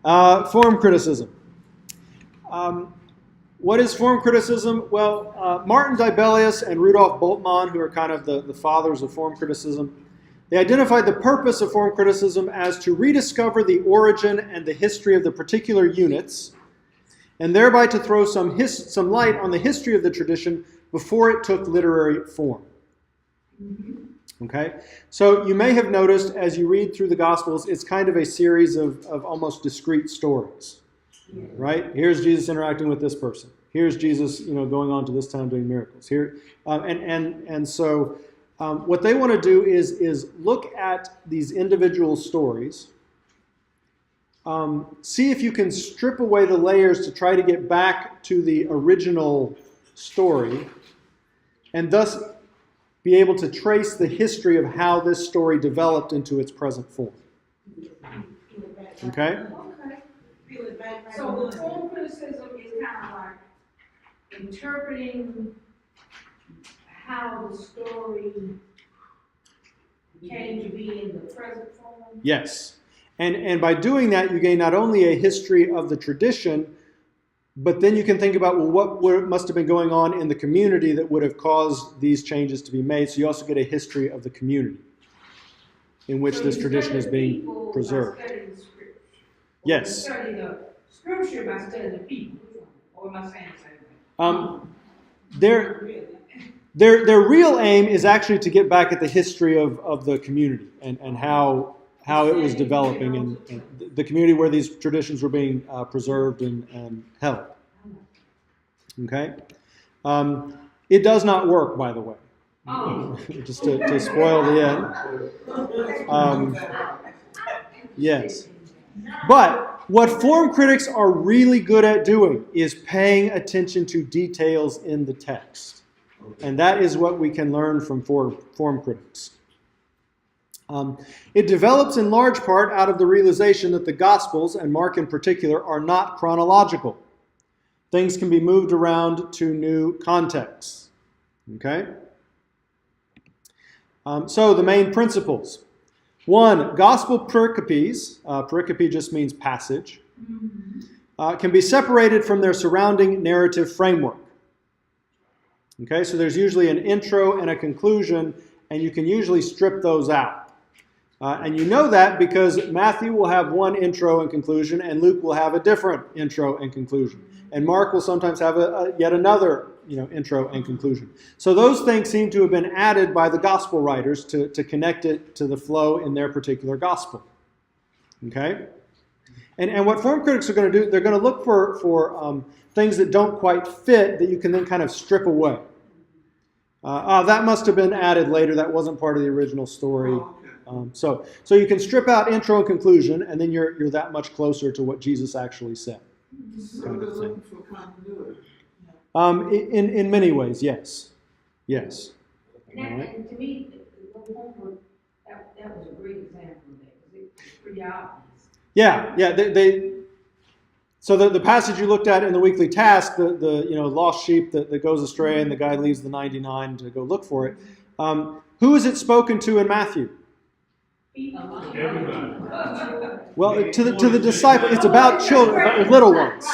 Form criticism. What is form criticism? Well, Martin Dibelius and Rudolf Bultmann, who are kind of the fathers of form criticism, they identified the purpose of form criticism as to rediscover the origin and the history of the particular units, and thereby to throw some light on the history of the tradition before it took literary form. Okay? So you may have noticed as you read through the Gospels, it's kind of a series of almost discrete stories. Right? Here's Jesus interacting with this person. Here's Jesus, going on to this town doing miracles. Here, so what they want to do is look at these individual stories, see if you can strip away the layers to try to get back to the original story, and thus be able to trace the history of how this story developed into its present form. Okay? So the form criticism is kind of like interpreting how the story came to be in the present form? Yes. And by doing that, you gain not only a history of the tradition, but then you can think about, what must have been going on in the community that would have caused these changes to be made. So you also get a history of the community in which this tradition is being preserved. Yes. Study the scripture by studying the people. Or am I saying the same thing? Their real aim is actually to get back at the history of the community and how it was developing and the community where these traditions were being preserved and held. Okay? It does not work, by the way. Just to spoil the end. Yes. But what form critics are really good at doing is paying attention to details in the text. And that is what we can learn from form critics. It develops in large part out of the realization that the Gospels, and Mark in particular, are not chronological. Things can be moved around to new contexts. Okay? So the main principles. 1, gospel pericopes, pericope just means passage, can be separated from their surrounding narrative framework. Okay, so there's usually an intro and a conclusion, and you can usually strip those out. And you know that because Matthew will have one intro and conclusion, and Luke will have a different intro and conclusion. And Mark will sometimes have yet another intro and conclusion. So those things seem to have been added by the gospel writers to connect it to the flow in their particular gospel. Okay? And what form critics are going to do, they're going to look for things that don't quite fit that you can then kind of strip away. That must have been added later. That wasn't part of the original story. So you can strip out intro and conclusion, and then you're that much closer to what Jesus actually said. Kind of thing. In many ways, yes. Yes. And to me, that was a great example of that, because it's pretty obvious. Yeah. So the passage you looked at in the weekly task, the lost sheep that goes astray, and the guy leaves the 99 to go look for it. Who is it spoken to in Matthew? Everybody. Well, to the disciples, it's about children, about little ones,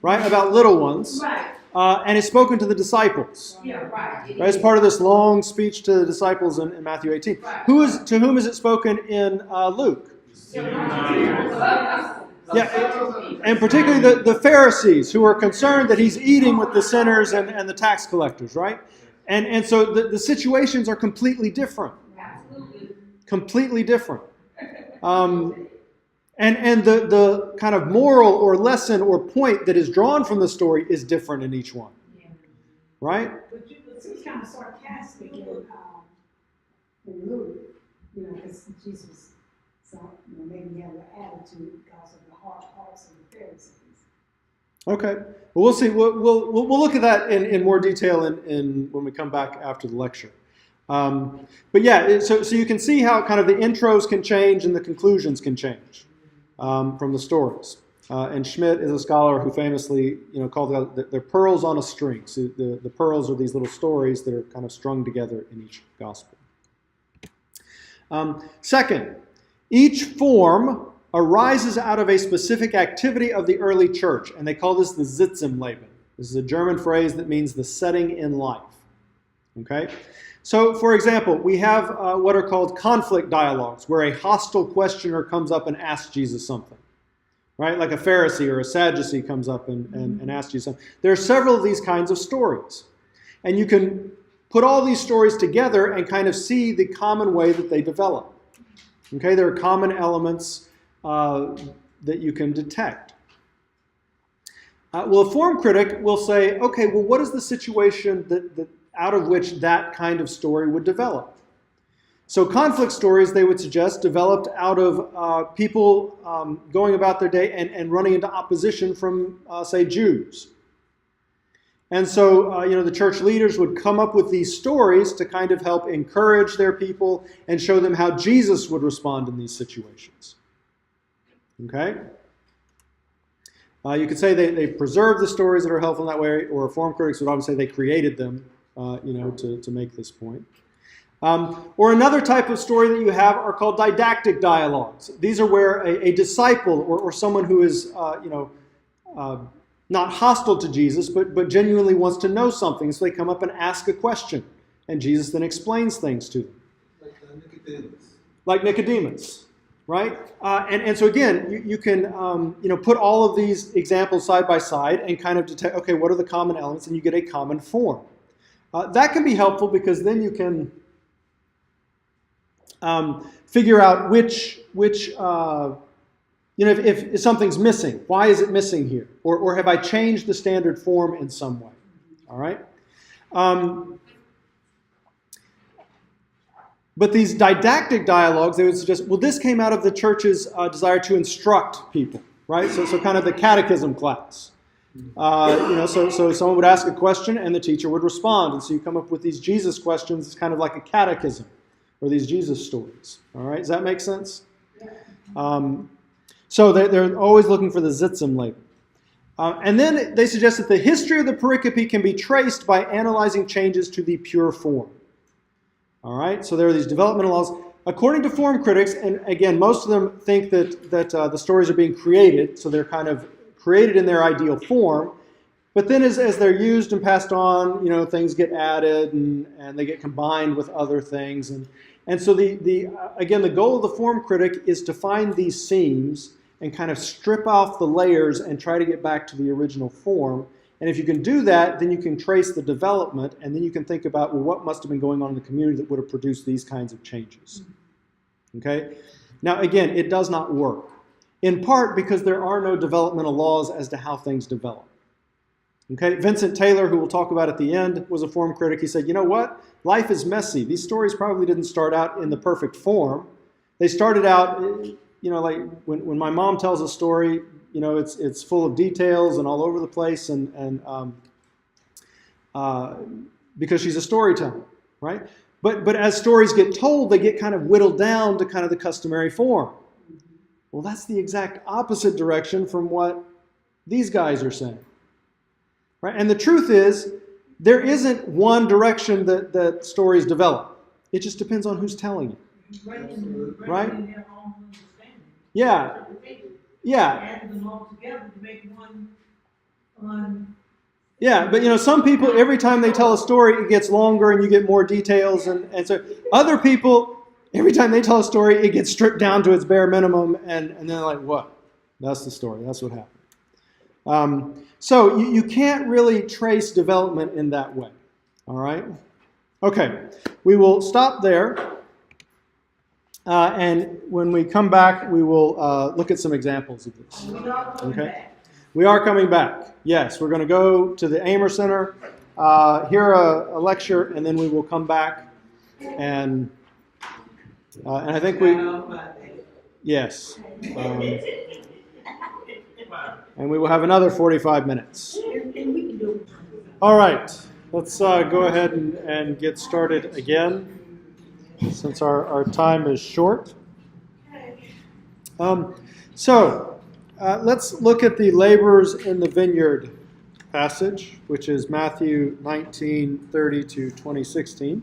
right? About little ones. Right. And it's spoken to the disciples. Yeah, right. As part of this long speech to the disciples in Matthew 18. Right. To whom is it spoken in Luke? Yeah, and particularly the Pharisees, who are concerned that he's eating with the sinners and the tax collectors, right? And so the situations are completely different. Absolutely. Completely different. And the kind of moral or lesson or point that is drawn from the story is different in each one. Yeah. Right? But it's kind of sarcastic in Luke, because Jesus thought, maybe he had an attitude because of the hearts of the Pharisees. Okay. Well, we'll see. We'll look at that in more detail in when we come back after the lecture. But yeah, so you can see how kind of the intros can change and the conclusions can change from the stories. And Schmidt is a scholar who famously, called they're pearls on a string. So the pearls are these little stories that are kind of strung together in each gospel. Second, each form arises out of a specific activity of the early church, and they call this the Sitzungsleben. This is a German phrase that means the setting in life. Okay? So, for example, we have what are called conflict dialogues, where a hostile questioner comes up and asks Jesus something. Right? Like a Pharisee or a Sadducee comes up and asks you something. There are several of these kinds of stories. And you can put all these stories together and kind of see the common way that they develop. Okay? There are common elements that you can detect. Well, a form critic will say, okay, well, what is the situation that out of which that kind of story would develop? So conflict stories, they would suggest, developed out of people going about their day and running into opposition from, say, Jews. And so, the church leaders would come up with these stories to kind of help encourage their people and show them how Jesus would respond in these situations. Okay? You could say they preserve the stories that are helpful in that way, or form critics would often say they created them, to make this point. Or another type of story that you have are called didactic dialogues. These are where a disciple or someone who is, not hostile to Jesus, but genuinely wants to know something. So they come up and ask a question, and Jesus then explains things to them. Like Nicodemus, right? And so again, you can put all of these examples side by side and kind of detect, okay, what are the common elements, and you get a common form. That can be helpful because then you can figure out which if something's missing, why is it missing here? Or have I changed the standard form in some way? All right? But these didactic dialogues, they would suggest, well, this came out of the church's desire to instruct people, right? So kind of the catechism class. So someone would ask a question and the teacher would respond. And so you come up with these Jesus questions. It's kind of like a catechism or these Jesus stories. All right, does that make sense? So they're always looking for the Sitzungsleben. And then they suggest that the history of the pericope can be traced by analyzing changes to the pure form. All right, so there are these developmental laws. According to form critics, and again, most of them think that the stories are being created, so they're kind of created in their ideal form. But then as they're used and passed on, things get added and they get combined with other things. And so again, the goal of the form critic is to find these seams and kind of strip off the layers and try to get back to the original form. And if you can do that, then you can trace the development, and then you can think about, well, what must have been going on in the community that would have produced these kinds of changes. Okay? Now, again, it does not work, in part because there are no developmental laws as to how things develop. Okay? Vincent Taylor, who we'll talk about at the end, was a form critic. He said, you know what? Life is messy. These stories probably didn't start out in the perfect form. They started out, like when my mom tells a story, it's full of details and all over the place, and because she's a storyteller, right? But as stories get told, they get kind of whittled down to kind of the customary form. Well, that's the exact opposite direction from what these guys are saying, right? And the truth is, there isn't one direction that stories develop. It just depends on who's telling it, right? Yeah. Add them all together to make one. Yeah, but some people, every time they tell a story, it gets longer and you get more details. And so other people, every time they tell a story, it gets stripped down to its bare minimum. And they're like, what? That's the story. That's what happened. So you can't really trace development in that way. All right? Okay, we will stop there. And when we come back, we will look at some examples of this. Okay? We are coming back. Yes, we're going to go to the Amer Center, hear a lecture, and then we will come back. And I think yes. And we will have another 45 minutes. All right, let's go ahead and get started again, since our time is short. Let's look at the laborers in the vineyard passage, which is Matthew 19:30 to 20:16.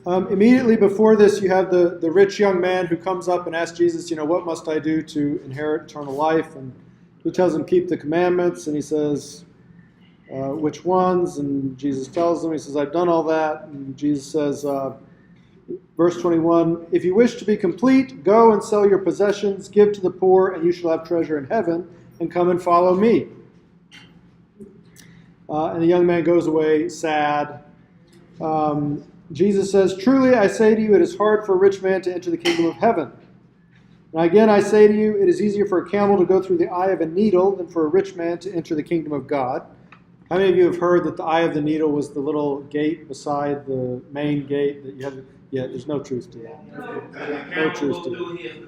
Immediately before this, you have the rich young man who comes up and asks Jesus, what must I do to inherit eternal life? And he tells him, keep the commandments. And he says, which ones? And Jesus tells him, he says, I've done all that. And Jesus says, verse 21, if you wish to be complete, go and sell your possessions, give to the poor, and you shall have treasure in heaven, and come and follow me. And the young man goes away sad. Jesus says, truly I say to you, it is hard for a rich man to enter the kingdom of heaven. And again I say to you, it is easier for a camel to go through the eye of a needle than for a rich man to enter the kingdom of God. How many of you have heard that the eye of the needle was the little gate beside the main gate that you have? Yeah, there's no truth to that. No truth to that.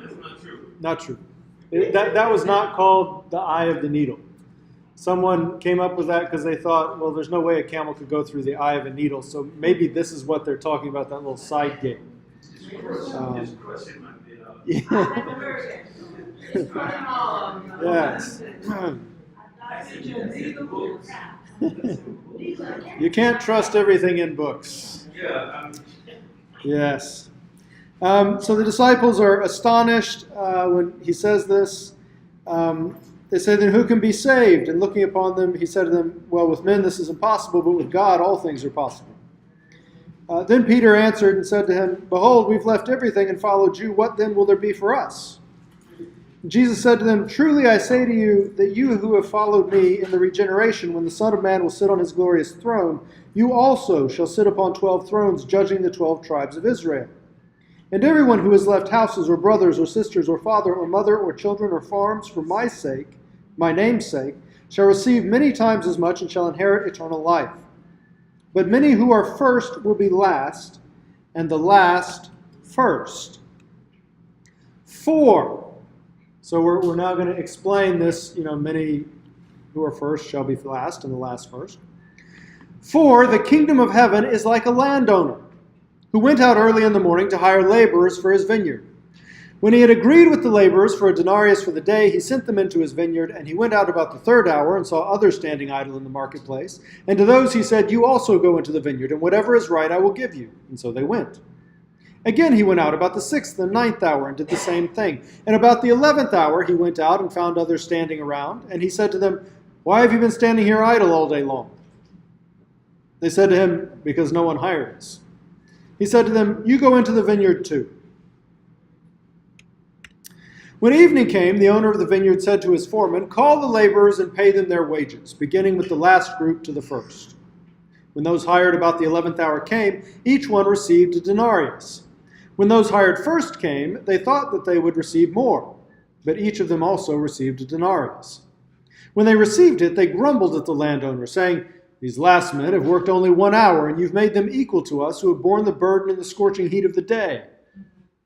That's not true. Not true. That was not called the eye of the needle. Someone came up with that because they thought, well, there's no way a camel could go through the eye of a needle, so maybe this is what they're talking about, that little side gate. Just crushing my bit off. Yes. You can't trust everything in books. Yeah. Yes. So the disciples are astonished when he says this. They say, then who can be saved? And looking upon them, he said to them, well, with men this is impossible, but with God all things are possible. Then Peter answered and said to him, behold, we've left everything and followed you. What then will there be for us? And Jesus said to them, truly I say to you that you who have followed me in the regeneration, when the Son of Man will sit on his glorious throne, you also shall sit upon 12 thrones, judging the 12 tribes of Israel. And everyone who has left houses or brothers or sisters or father or mother or children or farms for my sake, my name's sake, shall receive many times as much and shall inherit eternal life. But many who are first will be last, and the last first. For, so we're now going to explain this, many who are first shall be last, and the last first. For the kingdom of heaven is like a landowner who went out early in the morning to hire laborers for his vineyard. When he had agreed with the laborers for a denarius for the day, he sent them into his vineyard, and he went out about the 3rd hour and saw others standing idle in the marketplace. And to those he said, you also go into the vineyard, and whatever is right I will give you. And so they went. Again he went out about the 6th and 9th hour and did the same thing. And about the 11th hour he went out and found others standing around, and he said to them, why have you been standing here idle all day long? They said to him, because no one hired us. He said to them, you go into the vineyard too. When evening came, the owner of the vineyard said to his foreman, call the laborers and pay them their wages, beginning with the last group to the first. When those hired about the 11th hour came, each one received a denarius. When those hired first came, they thought that they would receive more, but each of them also received a denarius. When they received it, they grumbled at the landowner, saying, these last men have worked only 1 hour, and you've made them equal to us who have borne the burden in the scorching heat of the day.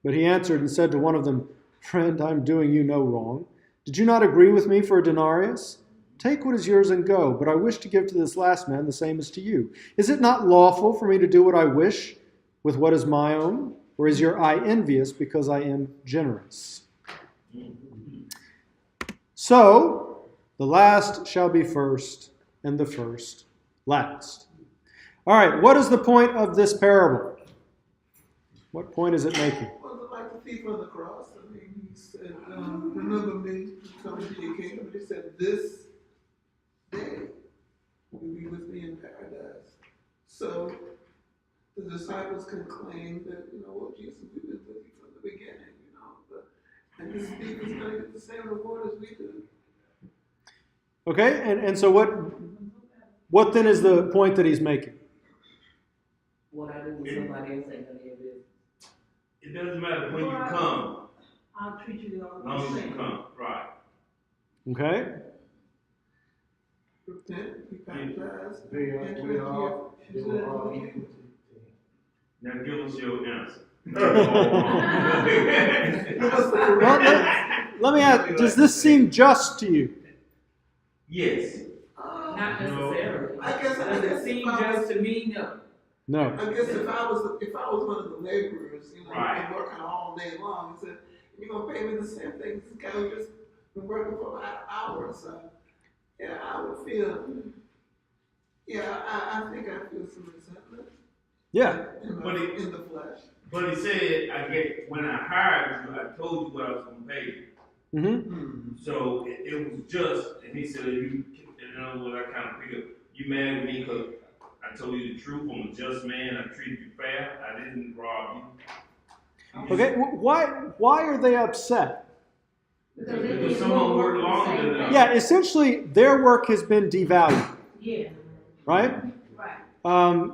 But he answered and said to one of them, friend, I'm doing you no wrong. Did you not agree with me for a denarius? Take what is yours and go, but I wish to give to this last man the same as to you. Is it not lawful for me to do what I wish with what is my own? Or is your eye envious because I am generous? So, the last shall be first, and the first last. All right, what is the point of this parable? What point is it making? Well, like the thief on the cross, he said, remember me, come into your kingdom. He said, this day you'll be with me in paradise. So the disciples can claim that, well, Jesus, we've been with you from the beginning, and this thief is going to get the same reward as we do. Okay, and so what then is the point that he's making? What I do with somebody else ain't none of your business. It doesn't matter when you come, I'll treat you the as long as you come. Right. Okay. Repent, be baptized, They enter into we your all kingdom. Now give us your answer. Well, let me ask, does this seem just to you? Yes. Not necessarily. I guess Does it seem just to me? No. No. I guess if I was one of the laborers, Right. been working all day long, and said, you're gonna pay me the same thing this guy who just been working for about an hour or so. I would feel, I think I feel some resentment. Yeah. In the flesh. But he said, when I hired you, I told you what I was going to pay you. Mm-hmm. So it was just, and he said, you know what I kind of picked up. You mad at me because I told you the truth. I'm a just man. I treated you fair. I didn't rob you. Okay, why are they upset? Because someone worked longer than them. Yeah, essentially, their work has been devalued, Yeah. right? Right.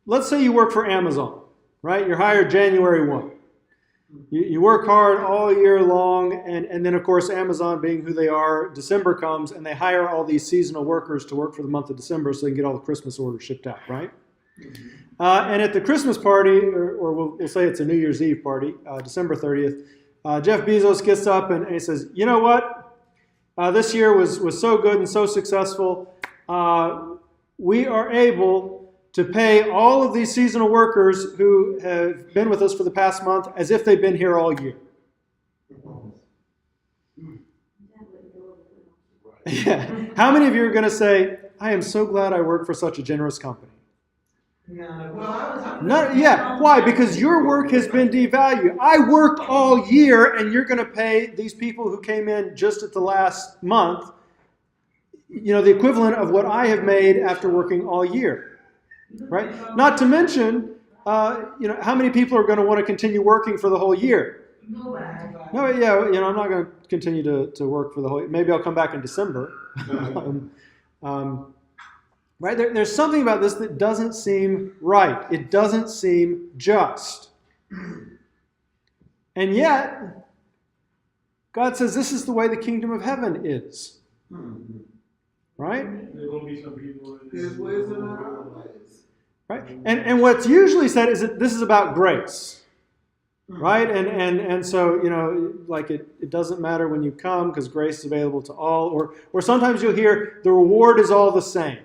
Let's say you work for Amazon, right? You're hired January 1. You work hard all year long, and then, of course, Amazon, being who they are, December comes, and they hire all these seasonal workers to work for the month of December so they can get all the Christmas orders shipped out, right? And at the Christmas party, or we'll say it's a New Year's Eve party, December 30th, Jeff Bezos gets up and he says, you know what? This year was so good and so successful. We are able to pay all of these seasonal workers who have been with us for the past month as if they've been here all year. Yeah. How many of you are going to say, I am so glad I work for such a generous company? No, yeah. Why? Because your work has been devalued. I worked all year, and you're going to pay these people who came in just at the last month, the equivalent of what I have made after working all year, right? Not to mention, how many people are going to want to continue working for the whole year? Nobody. No, yeah, I'm not going to continue to work for the whole year. Maybe I'll come back in December. Right? There's something about this that doesn't seem right. It doesn't seem just. And yet, God says this is the way the kingdom of heaven is. Right? There's going to be some people. His ways are not our ways. Right? And what's usually said is that this is about grace. Right? And so, it doesn't matter when you come because grace is available to all. Or sometimes you'll hear the reward is all the same.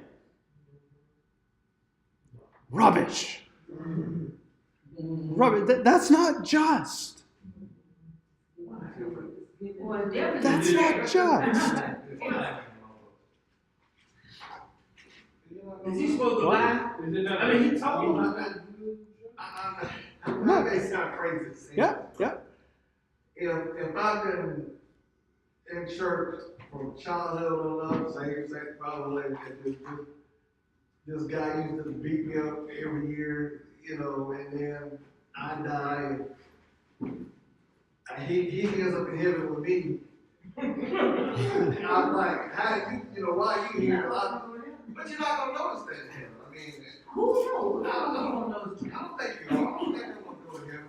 Rubbish. Rubbish. That's not just. That's not just. Is he supposed to lie? I mean, he told me. That may sound crazy. See? Yeah. If I've been in church from childhood on up, same probably this guy used to beat me up every year, and then I die, and he ends up in heaven with me. And I'm like, why are you here? But you're not gonna notice that in heaven. I mean, Who knows? I don't know. I don't think you are. I don't think I'm gonna go to heaven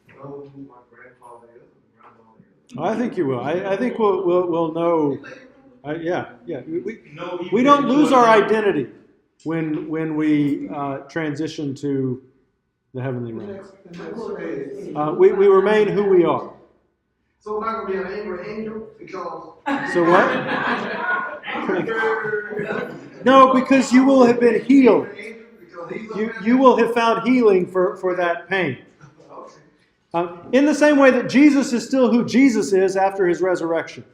and know who my grandfather is and grandmother is. I think you will. I think we'll know. Yeah. We don't lose our identity when we transition to the heavenly realm. We remain who we are. So am I gonna be an angry angel because? So what? No, because you will have been healed. You will have found healing for that pain. In the same way that Jesus is still who Jesus is after his resurrection.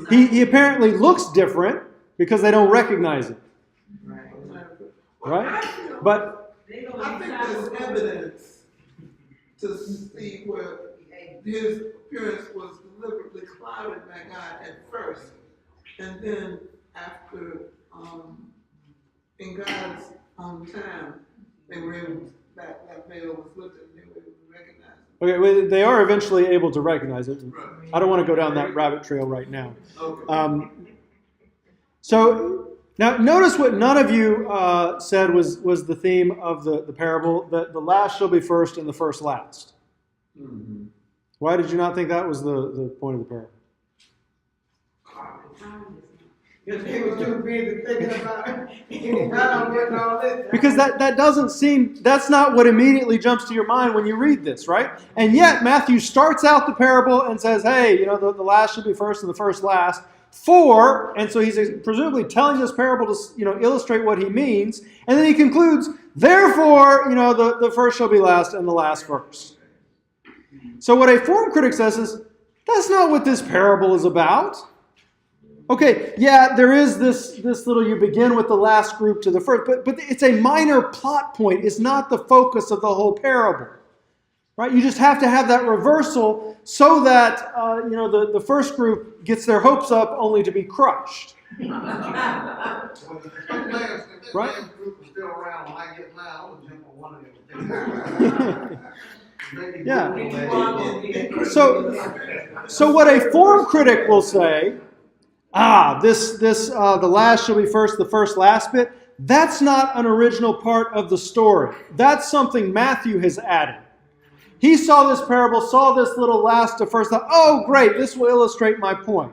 He apparently looks different because they don't recognize him. Right? But I think there's evidence to see where his appearance was deliberately clouded by God at first, and then after, in God's time, they were able to, that veil was lifted and they were able to recognize it. okay, well, they are eventually able to recognize it. I don't want to go down that rabbit trail right now. Okay. So now notice what none of you said was the theme of the parable, that the last shall be first and the first last. Mm-hmm. Why did you not think that was the point of the parable? Because he was too busy thinking about getting all this. Because that doesn't seem, that's not what immediately jumps to your mind when you read this, right? And yet Matthew starts out the parable and says, hey, the last should be first and the first last. And so he's presumably telling this parable to illustrate what he means. And then he concludes, therefore, the first shall be last and the last first. So what a form critic says is, that's not what this parable is about. Okay, yeah, there is this little, you begin with the last group to the first, but it's a minor plot point. It's not the focus of the whole parable. Right? You just have to have that reversal so that the first group gets their hopes up only to be crushed. If that last group is still around when I get mine, I'm gonna jump on one of them. Yeah. So what a form critic will say, the last shall be first, the first last bit, that's not an original part of the story. That's something Matthew has added. He saw this parable, saw this little last to first, thought, oh, great, this will illustrate my point.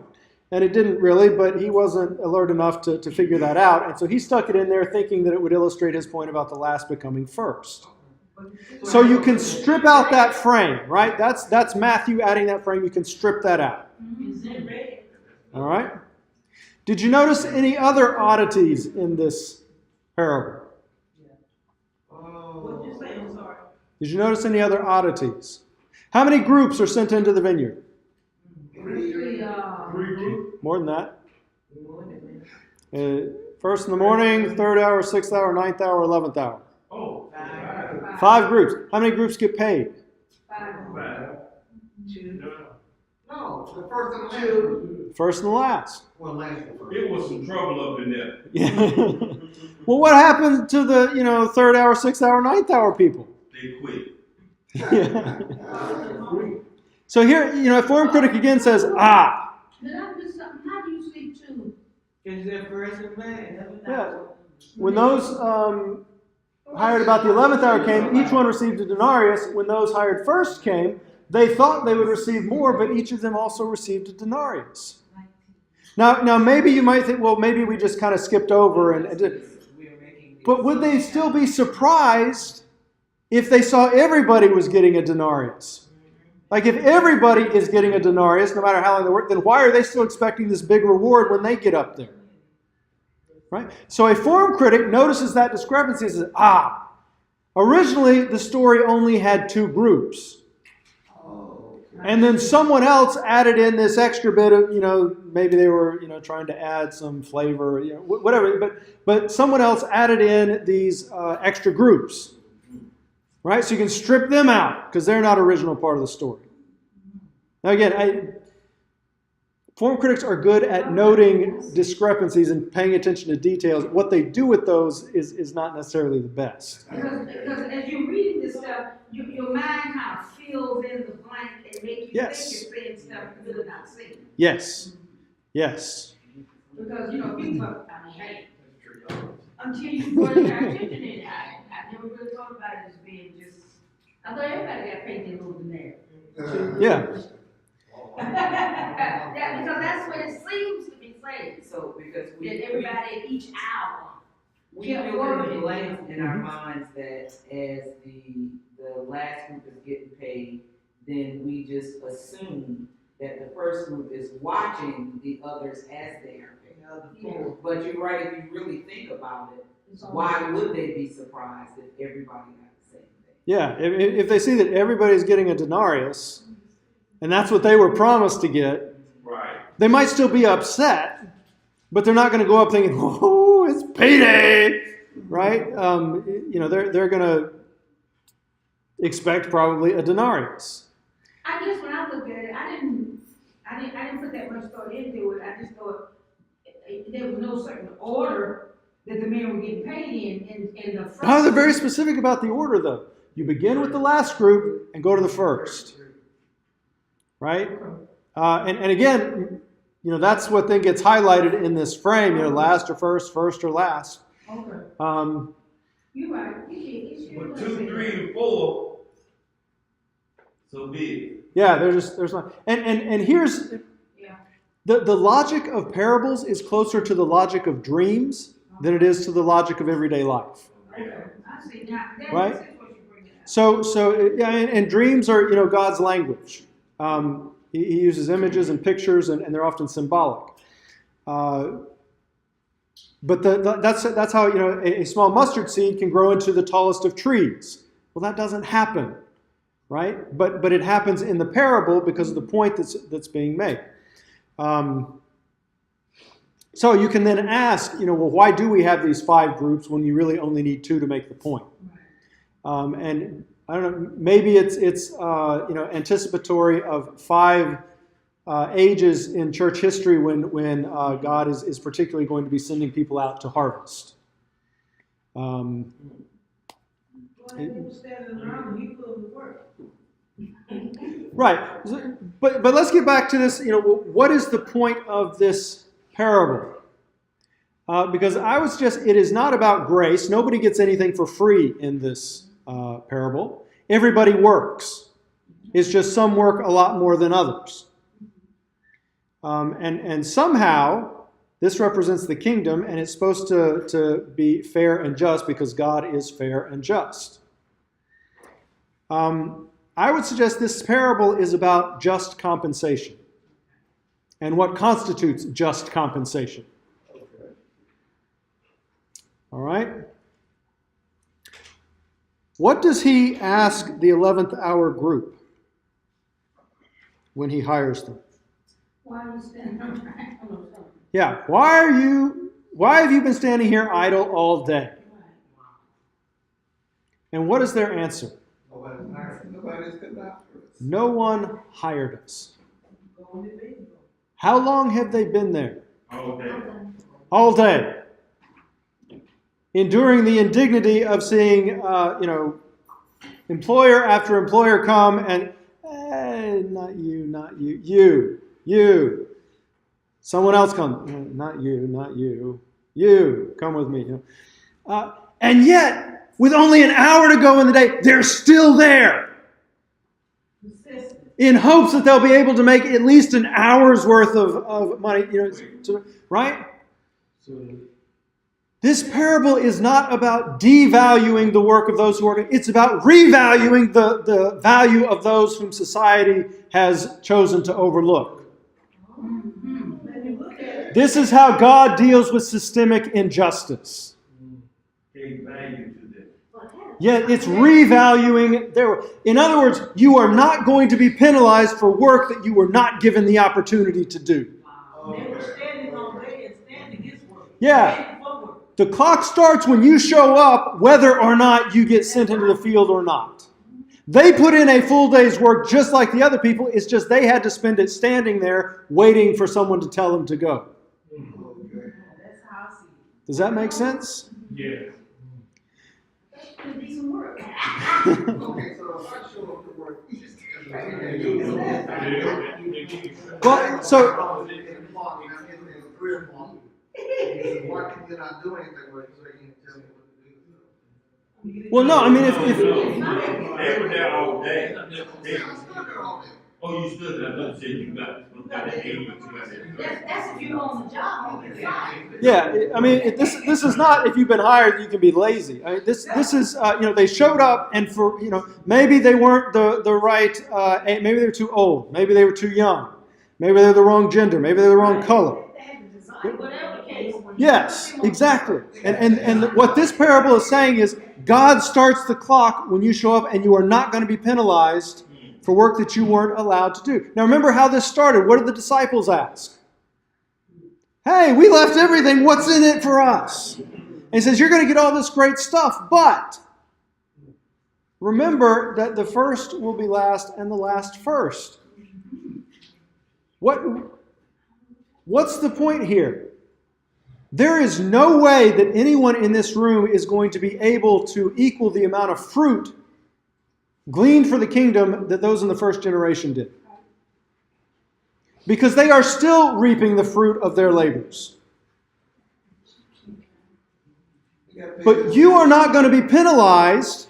And it didn't really, but he wasn't alert enough to figure that out. And so he stuck it in there thinking that it would illustrate his point about the last becoming first. So you can strip out that frame, right? That's Matthew adding that frame. You can strip that out. All right? Did you notice any other oddities in this parable? What you say? I'm sorry. Did you notice any other oddities? How many groups are sent into the vineyard? More than that. First in the morning, third hour, sixth hour, ninth hour, 11th hour. Oh, 5 groups. How many groups get paid? 5. No, the first and the last. First and the last. Well, last and first. It was some trouble up in there. Yeah. Well, what happened to the third hour, sixth hour, ninth hour people? They quit. Yeah. So here, a form critic again says, Did I miss something? How do you sleep too? Is that first and last? Yeah. When those hired about the 11th hour came, each one received a denarius. When those hired first came, they thought they would receive more, but each of them also received a denarius. Now maybe you might think, well, maybe we just kind of skipped over and did. But would they still be surprised if they saw everybody was getting a denarius? Like if everybody is getting a denarius, no matter how long they work, then why are they still expecting this big reward when they get up there? Right? So a form critic notices that discrepancy and says, originally the story only had 2 groups. And then someone else added in this extra bit of, maybe they were, trying to add some flavor, whatever. But someone else added in these extra groups. Right? So you can strip them out because they're not original part of the story. Now again, form critics are good at noting discrepancies and paying attention to details. What they do with those is not necessarily the best. Because as you're reading this stuff, your mind kind of fills in the blank and makes you think you're saying stuff you're really not saying. Yes. Yes. Because, people, hey, until you put your attention in it, I never really thought about it as being just, I thought everybody got paid their little dinero. Yeah. Yeah, because that's what it seems to be saying. So, because That everybody at each hour. we kept feel in working. the blank in our minds that as the last group is getting paid, then we just assume that the first group is watching the others as they are paid. Yeah. But you're right, if you really think about it, why would they be surprised if everybody got the same thing? Yeah. If they see that everybody's getting a denarius, and that's what they were promised to get, Right. they might still be upset, but they're not going to go up thinking, "Oh, it's payday," right? They're going to expect probably a denarius. I guess when I looked at it, I didn't put that much thought into it. I just thought there was no certain order that the men were getting paid in the first. They're very specific about the order, though. You begin with the last group and go to the first, right? And again, that's what then gets highlighted in this frame. Last or first or last. Okay. You're right. But 2, 3, and 4, so big. Yeah, there's not. And here's the logic of parables is closer to the logic of dreams than it is to the logic of everyday life. Okay. I see. Now, that Right? makes sense what you're bringing up. So yeah, and dreams are God's language. He uses images and pictures, and they're often symbolic. But that's how a small mustard seed can grow into the tallest of trees. Well, that doesn't happen, right? But it happens in the parable because of the point that's being made. So you can then ask, well, why do we have these 5 groups when you really only need 2 to make the point? And I don't know, maybe it's anticipatory of 5 ages in church history when God is particularly going to be sending people out to harvest. Right, but let's get back to this. What is the point of this parable? Because I would suggest it is not about grace. Nobody gets anything for free in this parable. Everybody works. It's just some work a lot more than others. And somehow this represents the kingdom, and it's supposed to be fair and just because God is fair and just. I would suggest this parable is about just compensation and what constitutes just compensation. All right? What does he ask the 11th hour group when he hires them? Why are you standing around? Yeah, why have you been standing here idle all day? And what is their answer? Nobody's been after us. No one hired us. How long have they been there? All day. All day. Enduring the indignity of seeing, employer after employer come and, not you. Someone else come, not you, come with me. And yet, with only an hour to go in the day, they're still there. In hopes that they'll be able to make at least an hour's worth of money, right? This parable is not about devaluing the work of those who work. It's about revaluing the value of those whom society has chosen to overlook. This is how God deals with systemic injustice. Gave value to them. Yet it's revaluing their work. In other words, you are not going to be penalized for work that you were not given the opportunity to do. They were standing all day and standing his work. Yeah. Standing for work. The clock starts when you show up, whether or not you get sent into the field or not. They put in a full day's work just like the other people. It's just they had to spend it standing there waiting for someone to tell them to go. That's how I see it. Does that make sense? Yeah. Could be some work. Okay, so if I show up to work, Well, so why can you not do anything with it so they can tell me what to do? well, no. I mean, if They were there all day. Oh, you stood there. I thought you said you got the 8, but you got there. That's if you own the job, you can find. yeah, I mean, this is not if you've been hired you can be lazy. I mean, this is they showed up and for maybe they weren't the right maybe they were too old, maybe they were too young, maybe they're the wrong gender, maybe they're the wrong color. Whatever the case. Yes, exactly. And what this parable is saying is God starts the clock when you show up and you are not going to be penalized for work that you weren't allowed to do. Now remember how this started. What did the disciples ask? Hey, we left everything. What's in it for us? And he says, you're going to get all this great stuff, but remember that the first will be last and the last first. What's the point here? There is no way that anyone in this room is going to be able to equal the amount of fruit gleaned for the kingdom that those in the first generation did. Because they are still reaping the fruit of their labors. But you are not going to be penalized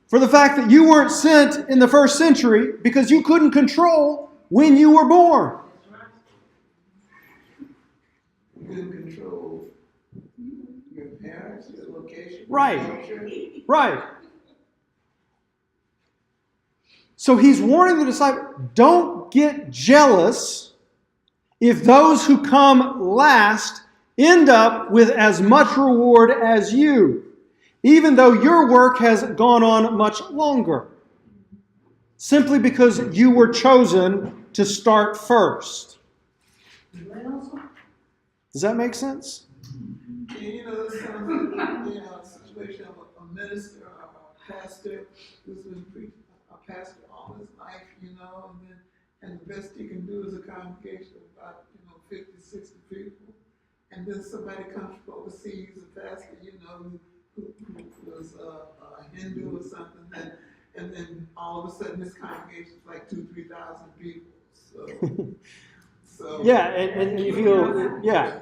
for the fact that you weren't sent in the first century because you couldn't control when you were born. You can control your parents, your location. Right. Right. So he's warning the disciples, don't get jealous if those who come last end up with as much reward as you, even though your work has gone on much longer, simply because you were chosen to start first. Does that make sense? And this sounds like a situation of a minister or a pastor who's been preaching, a pastor all his life, and the best he can do is a congregation of about, 50, 60 people. And then somebody comes from overseas, a pastor, who was a Hindu or something, and then all of a sudden this congregation is like 2,000 to 3,000 people. So Yeah, and you feel, yeah.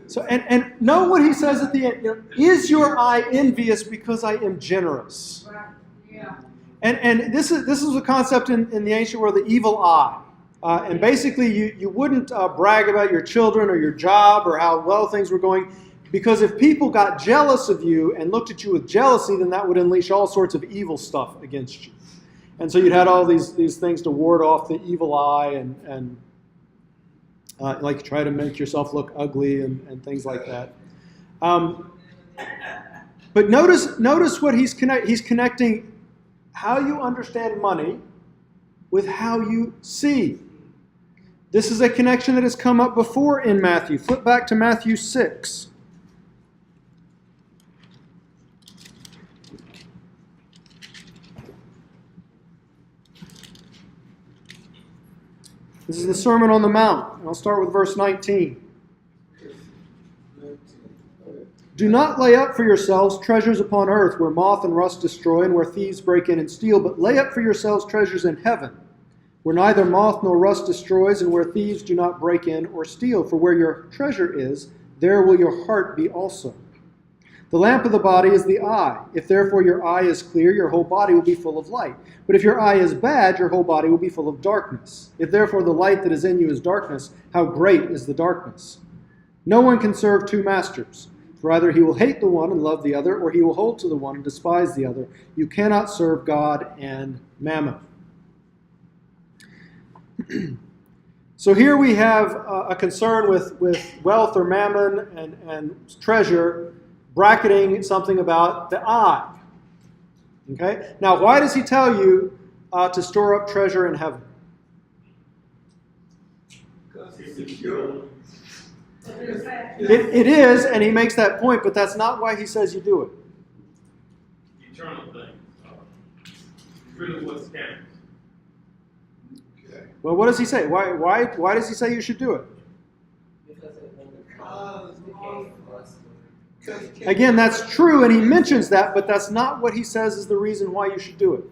So and know what he says at the end. Is your eye envious because I am generous? Right, yeah. And this is a concept in the ancient world, the evil eye. And basically, you wouldn't brag about your children or your job or how well things were going, because if people got jealous of you and looked at you with jealousy, then that would unleash all sorts of evil stuff against you. And so you'd had all these things to ward off the evil eye and like try to make yourself look ugly and things like that. But notice what he's connecting how you understand money with how you see. This is a connection that has come up before in Matthew. Flip back to Matthew 6. This is the Sermon on the Mount. And I'll start with verse 19. Do not lay up for yourselves treasures upon earth where moth and rust destroy and where thieves break in and steal, but lay up for yourselves treasures in heaven where neither moth nor rust destroys and where thieves do not break in or steal. For where your treasure is, there will your heart be also. The lamp of the body is the eye. If therefore your eye is clear, your whole body will be full of light. But if your eye is bad, your whole body will be full of darkness. If therefore the light that is in you is darkness, how great is the darkness? No one can serve two masters. For either he will hate the one and love the other, or he will hold to the one and despise the other. You cannot serve God and mammon. So here we have a concern with wealth or mammon and treasure, bracketing something about the eye. Okay? Now, why does he tell you to store up treasure in heaven? because it's secure. It is, and he makes that point, but that's not why he says you do it. Eternal things. Really what's counts. Well, what does he say? Why does he say you should do it? Again, that's true, and he mentions that, but that's not what he says is the reason why you should do it.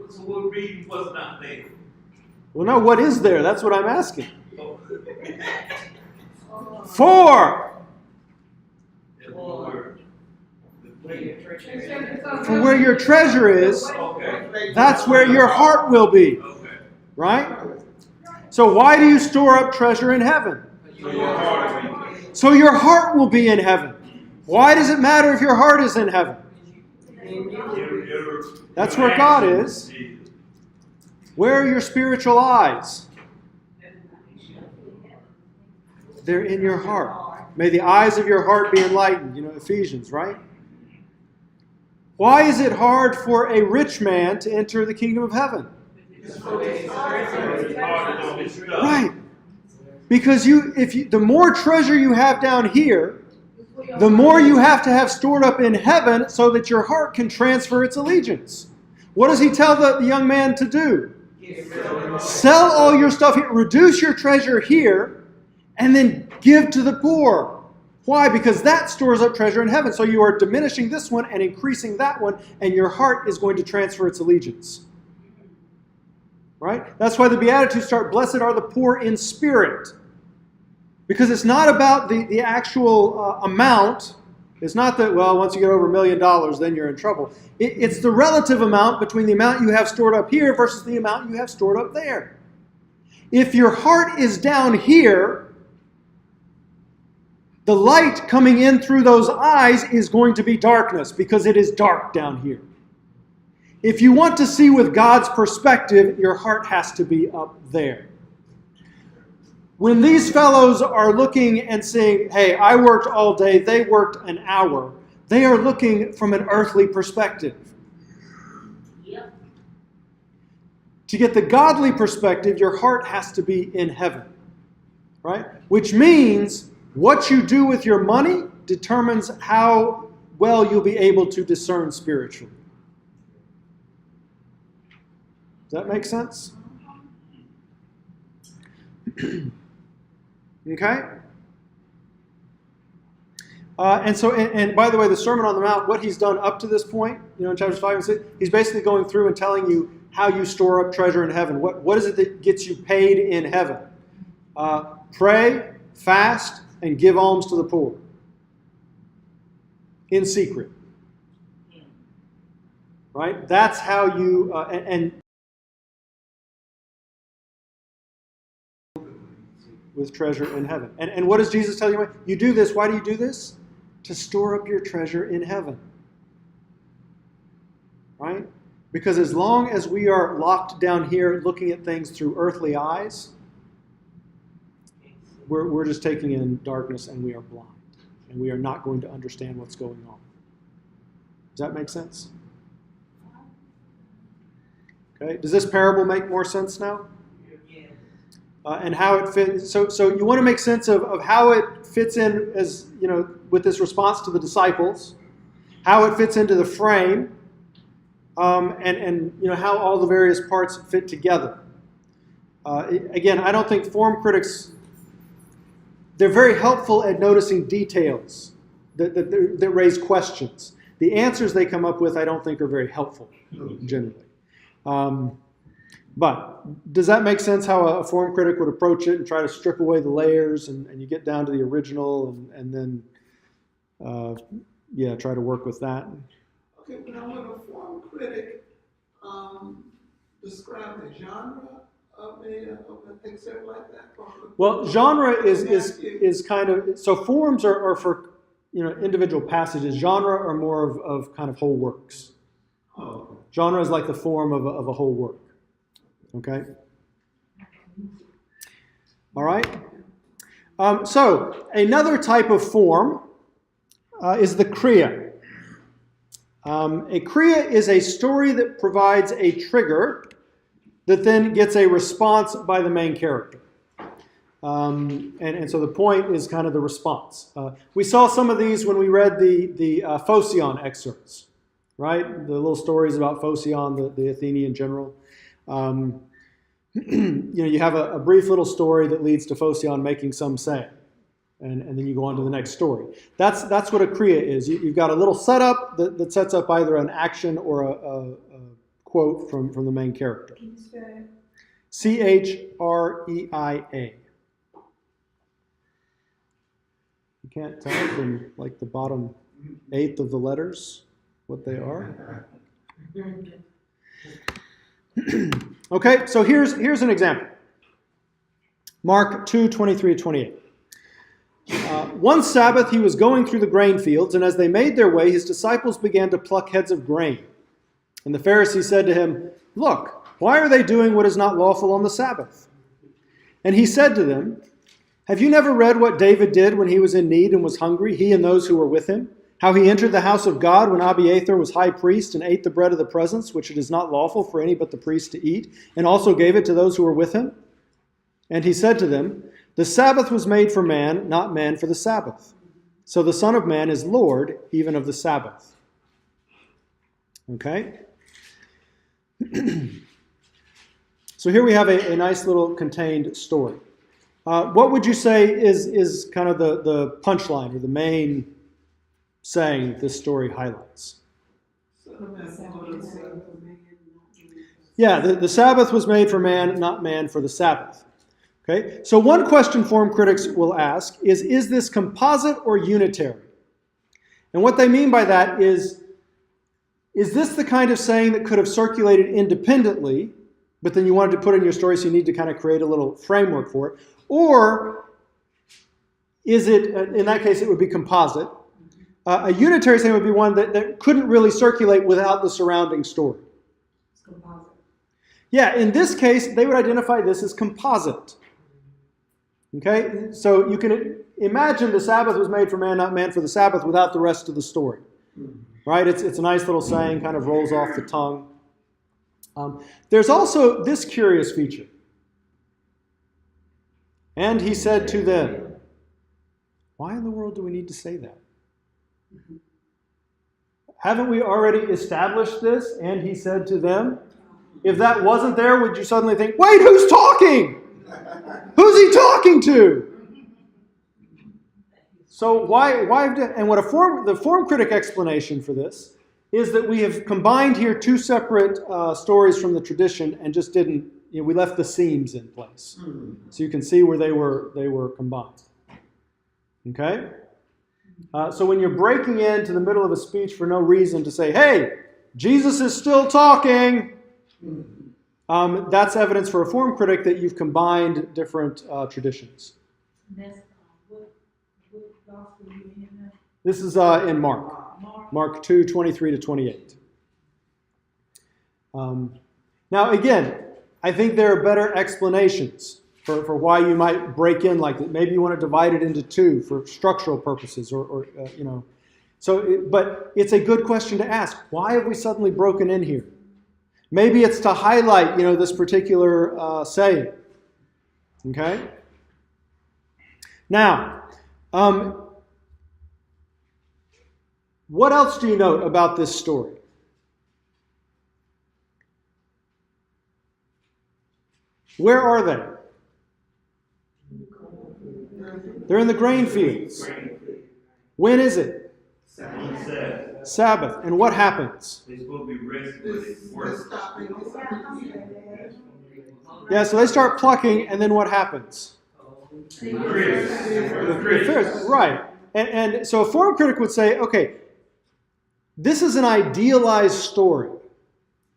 So we're reading what's not there. Well, no, what is there? That's what I'm asking. Oh. For where your treasure is, Okay. that's where your heart will be. Okay. Right? So why do you store up treasure in heaven? So your heart is So your heart will be in heaven. Why does it matter if your heart is in heaven? That's where God is. Where are your spiritual eyes? They're in your heart. May the eyes of your heart be enlightened. You know, Ephesians, right? Why is it hard for a rich man to enter the kingdom of heaven? Right. Because the more treasure you have down here, the more you have to have stored up in heaven so that your heart can transfer its allegiance. What does he tell the young man to do? Sell all your stuff here, reduce your treasure here, and then give to the poor. Why? Because that stores up treasure in heaven. So you are diminishing this one and increasing that one, and your heart is going to transfer its allegiance. Right? That's why the Beatitudes start, blessed are the poor in spirit. Because it's not about the actual amount. It's not that, well, once you get over $1 million, then you're in trouble. It's the relative amount between the amount you have stored up here versus the amount you have stored up there. If your heart is down here, the light coming in through those eyes is going to be darkness because it is dark down here. If you want to see with God's perspective, your heart has to be up there. When these fellows are looking and saying, hey, I worked all day, they worked an hour, they are looking from an earthly perspective. Yep. To get the godly perspective, your heart has to be in heaven. right? Which means what you do with your money determines how well you'll be able to discern spiritually. Does that make sense? Okay? And by the way, the Sermon on the Mount, what he's done up to this point, in chapters 5 and 6, he's basically going through and telling you how you store up treasure in heaven. What is it that gets you paid in heaven? Pray, fast, and give alms to the poor. In secret. Right? That's how you, with treasure in heaven. And what does Jesus tell you? You do this. Why do you do this? To store up your treasure in heaven. Right? Because as long as we are locked down here looking at things through earthly eyes, we're just taking in darkness and we are blind. And we are not going to understand what's going on. Does that make sense? Okay. Does this parable make more sense now? And how it fits. So you want to make sense of how it fits in as, with this response to the disciples, how it fits into the frame, and how all the various parts fit together. Again, I don't think form critics, they're very helpful at noticing details that raise questions. The answers they come up with, I don't think, are very helpful, generally. But does that make sense how a form critic would approach it and try to strip away the layers and you get down to the original and then, try to work with that? Okay, but now when a form critic describe the genre of an excerpt like that? Well, genre is kind of, so forms are for individual passages. Genre are more of kind of whole works. Oh, okay. Genre is like the form of a whole work. Okay? All right? So, another type of form is the kriya. A kriya is a story that provides a trigger that then gets a response by the main character. And so the point is kind of the response. We saw some of these when we read the Phocion excerpts, right? The little stories about Phocion, the Athenian general. You have a brief little story that leads to Phocion making some saying, and then you go on to the next story. That's what a kriya is. You've got a little setup that sets up either an action or a quote from the main character. Chreia. You can't tell from like the bottom eighth of the letters what they are. Okay, so here's an example. Mark 2:23-28. One Sabbath he was going through the grain fields, and as they made their way, his disciples began to pluck heads of grain. And the Pharisee said to him, "Look, why are they doing what is not lawful on the Sabbath?" And he said to them, "Have you never read what David did when he was in need and was hungry, he and those who were with him? How he entered the house of God when Abiathar was high priest and ate the bread of the presence, which it is not lawful for any but the priest to eat, and also gave it to those who were with him? And he said to them, the Sabbath was made for man, not man for the Sabbath. So the Son of Man is Lord even of the Sabbath." Okay? So here we have a nice little contained story. What would you say is kind of the punchline or the main saying this story highlights? Yeah, the Sabbath was made for man, not man for the Sabbath. Okay, so one question form critics will ask is this composite or unitary? And what they mean by that is this the kind of saying that could have circulated independently, but then you wanted to put in your story, so you need to kind of create a little framework for it? Or is it, in that case, it would be composite. A unitary saying would be one that couldn't really circulate without the surrounding story. It's composite. Yeah, in this case, they would identify this as composite. Okay, so you can imagine the Sabbath was made for man, not man for the Sabbath, without the rest of the story. Right? It's a nice little saying, kind of rolls off the tongue. There's also this curious feature. And he said to them, why in the world do we need to say that? Haven't we already established this? And he said to them, if that wasn't there, would you suddenly think, wait, who's talking? Who's he talking to? So and what the form critic explanation for this is that we have combined here two separate stories from the tradition and just didn't, we left the seams in place. So you can see where they were combined. Okay? So when you're breaking into the middle of a speech for no reason to say, hey, Jesus is still talking, that's evidence for a form critic that you've combined different traditions. That's, what gospel you in now? This is in Mark. Mark 2, 23 to 28. Now again, I think there are better explanations for why you might break in like that. Maybe you want to divide it into two for structural purposes or but it's a good question to ask. Why have we suddenly broken in here? Maybe it's to highlight, this particular saying. Okay? Now, what else do you note about this story? Where are they? They're in the grain fields. When is it? Sabbath. And what happens? They're supposed to be resting, but they work. Yeah, so they start plucking, and then what happens? The Pharisees. Right. And so a form critic would say, okay, this is an idealized story.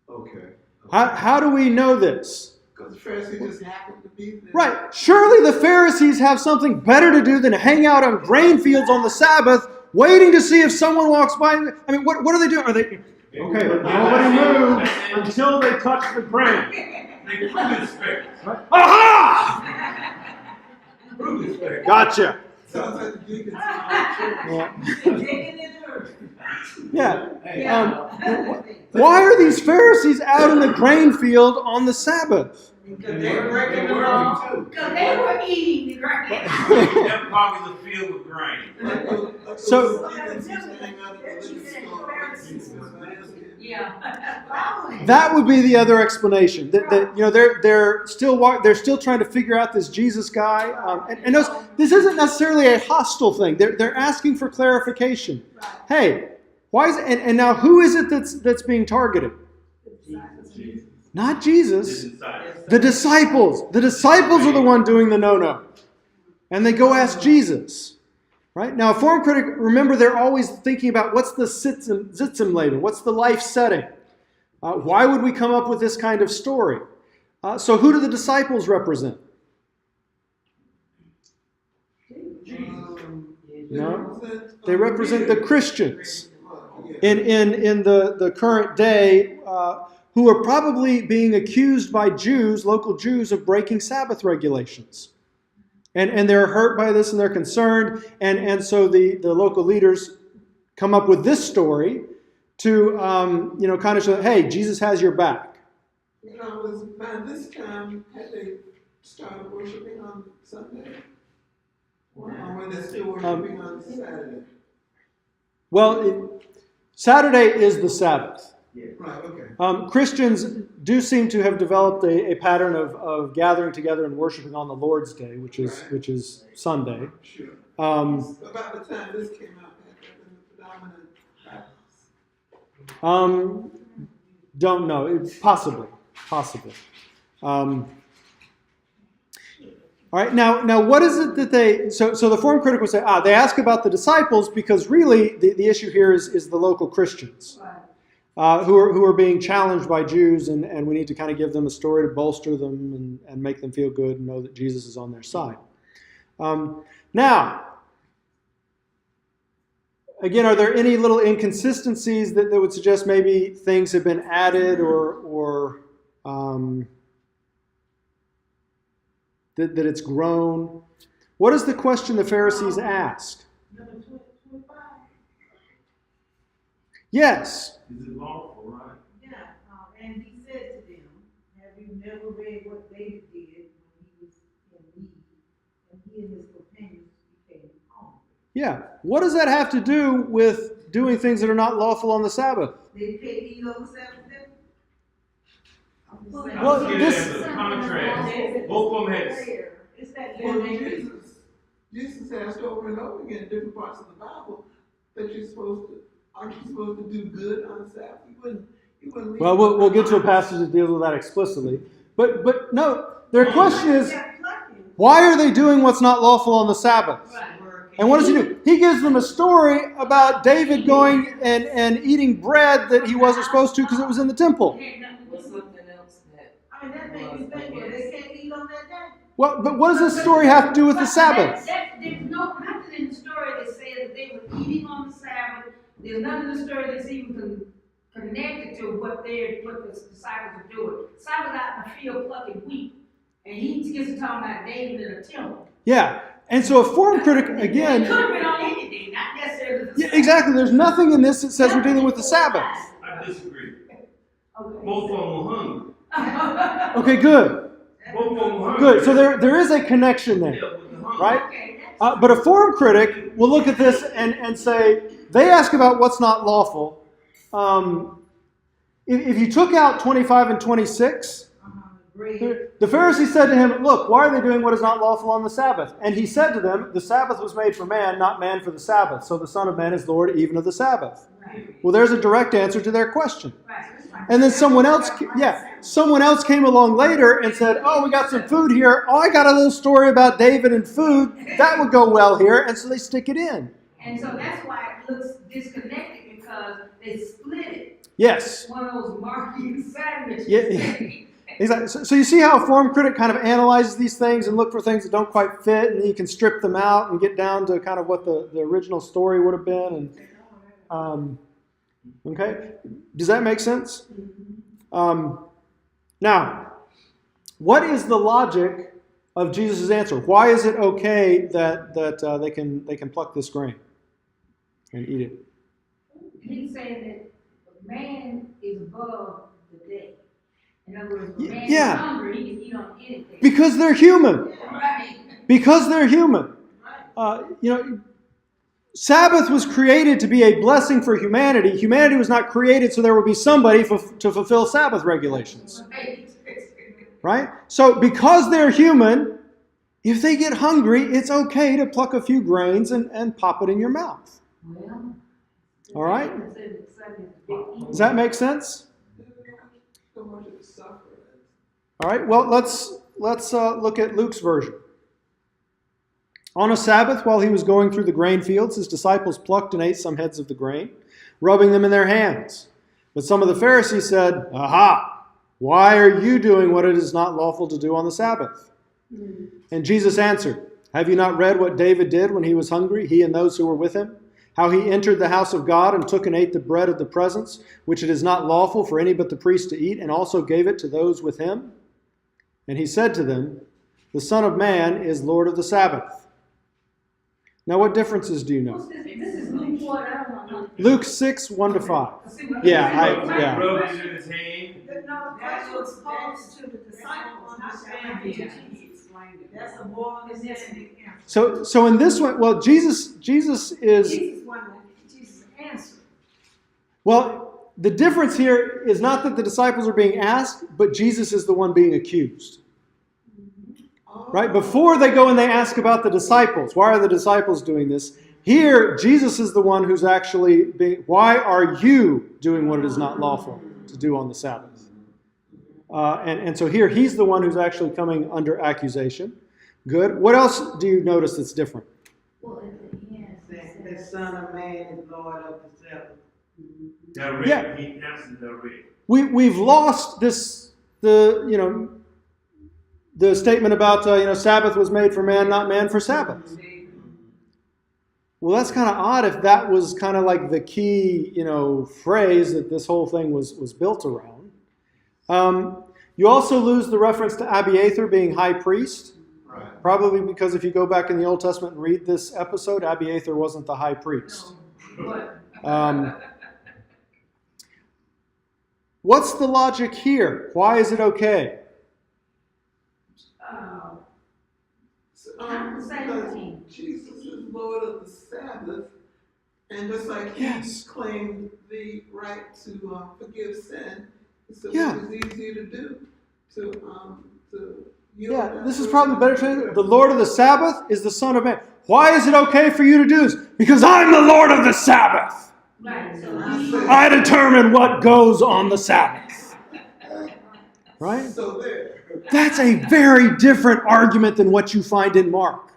Okay. How do we know this? Because the Pharisees just happened to be there. Right. Surely the Pharisees have something better to do than hang out on grain fields on the Sabbath, waiting to see if someone walks by. I mean, what are they doing? Are they... Okay, but nobody move until they touch the grain. They prove inspect. Right? Aha! Prove inspect. Gotcha. Sounds like the deacons in our church. Yeah. Why are these Pharisees out in the grain field on the Sabbath? Because they're breaking the law too. Because they were eating the grain. That probably is filled with grain. So- Yeah. That would be the other explanation. That they're still trying to figure out this Jesus guy. And notice, this isn't necessarily a hostile thing. They're asking for clarification. Hey, why is it? And now who is it that's being targeted? Not Jesus. The disciples. The disciples are the one doing the no-no. And they go ask Jesus. Right? Now, a form critic, remember, they're always thinking about what's the Sitzim label, what's the life setting? Why would we come up with this kind of story? So who do the disciples represent? No, they represent the Christians in the current day who are probably being accused by Jews, local Jews, of breaking Sabbath regulations. And they're hurt by this and they're concerned. And so the local leaders come up with this story to, kind of show, hey, Jesus has your back. By this time, had they started worshiping on Sunday? Or when they're still worshiping on Saturday? Well, Saturday is the Sabbath. Right, okay. Christians do seem to have developed a pattern of gathering together and worshiping on the Lord's Day, which is Sunday. Sure. Um, About the time this came out, had that been the predominant practice? Don't know. Possibly. All right. Now, what is it that they? So the form critic would say, they ask about the disciples because really the issue here is the local Christians. Who are being challenged by Jews, and we need to kind of give them a story to bolster them and make them feel good and know that Jesus is on their side. Now, again, are there any little inconsistencies that would suggest maybe things have been added or that it's grown? What is the question the Pharisees asked? Yes. Is it lawful, right? Yeah, and he said to them, have you never read what David did when he was in need Yeah. What does that have to do with doing things that are not lawful on the Sabbath? They can't eat on the Sabbath day? I Well, see it this- as a contrast. Both of them had, It's that Well, living. Jesus asked over and over again in different parts of the Bible that aren't you supposed to do good on the Sabbath? He wouldn't leave. Well, we'll get to a passage that deals with that explicitly. But no, their question is, why are they doing what's not lawful on the Sabbath? And what does he do? He gives them a story about David going and eating bread that he wasn't supposed to because it was in the temple. Was something else that, I mean, that makes me think, well, they can't eat on that day. Well, but what does this story have to do with the Sabbath? There's nothing in the story that says that they were eating on the Sabbath. There's nothing in the story that's even connected to what the disciples are doing. Simon out in the field plucking wheat, and he gets to talking about David in a temple. Yeah. And so a form critic, It again, could have been on anything, not necessarily the yeah, Sabbath. exactly. There's nothing in this that says we're dealing with the Sabbath. I disagree. Okay. Both of them were hungry. Okay, good. Both of them were hungry. Good. So there is a connection there, Yeah, with the hunger. right? Okay, that's But a form critic will look at this and say, they ask about what's not lawful. If you took out 25 and 26, the Pharisee said to him, look, why are they doing what is not lawful on the Sabbath? And he said to them, the Sabbath was made for man, not man for the Sabbath. So the Son of Man is Lord even of the Sabbath. right. Well, there's a direct answer to their question. Right. And then someone else came along later and said, oh, we got some food here. Oh, I got a little story about David and food. That would go well here. And so they stick it in. And so that's why it looks disconnected, because they split it. Yes. One of those marking sandwiches. Yeah. Exactly. So you see how a form critic kind of analyzes these things and look for things that don't quite fit, and then you can strip them out and get down to kind of what the original story would have been. And okay, does that make sense? Now, what is the logic of Jesus' answer? Why is it okay that they can pluck this grain and eat it? He's saying that man is above the day. In other words, when man Yeah. is hungry, he can eat on anything. Because they're human. Right. Because they're human. Sabbath was created to be a blessing for humanity. Humanity was not created so there would be somebody to fulfill Sabbath regulations. Right. Right? So because they're human, if they get hungry, it's okay to pluck a few grains and pop it in your mouth. Well, All right? Does that make sense? So much of the suffering. All right. Well, let's look at Luke's version. On a Sabbath, while he was going through the grain fields, his disciples plucked and ate some heads of the grain, rubbing them in their hands. But some of the Pharisees said, "Aha! Why are you doing what it is not lawful to do on the Sabbath?" And Jesus answered, "Have you not read what David did when he was hungry, he and those who were with him? How he entered the house of God and took and ate the bread of the presence, which it is not lawful for any but the priest to eat, and also gave it to those with him? And he said to them, the Son of Man is Lord of the Sabbath." Now, what differences do you know? This is Luke what? I don't know. Luke 6, 1-5. Yeah, yeah. Rubbed it in his hand. No, the question was posed to the disciples, not to Jesus. That's a moral necessity. So in this one, well, Jesus is, Jesus wanted, Jesus answered. well, the difference here is not that the disciples are being asked, but Jesus is the one being accused. Right? Before they go and they ask about the disciples, why are the disciples doing this? Here, Jesus is the one who's actually being, why are you doing what it is not lawful to do on the Sabbath? And so here, he's the one who's actually coming under accusation. Good. What else do you notice that's different? Well, at the end, The Son of Man is Lord of the Sabbath. Direct. Yeah. He answered direct. We've lost the statement about Sabbath was made for man, not man for Sabbath. Well, that's kind of odd if that was kind of like the key phrase that this whole thing was built around. You also lose the reference to Abiathar being high priest. Right. Probably because if you go back in the Old Testament and read this episode, Abiathar wasn't the high priest. what? What's the logic here? Why is it okay? Not the same because thing. Jesus is Lord of the Sabbath, and just like Yes. he claimed the right to forgive sin, so Yeah. it was easier to do to yield Yeah, that this is person probably better to translated. prayer. The Lord of the Sabbath is the Son of Man. Why is it okay for you to do this? Because I'm the Lord of the Sabbath. Right, so I determine what goes on the Sabbath. Right? So there. That's a very different argument than what you find in Mark.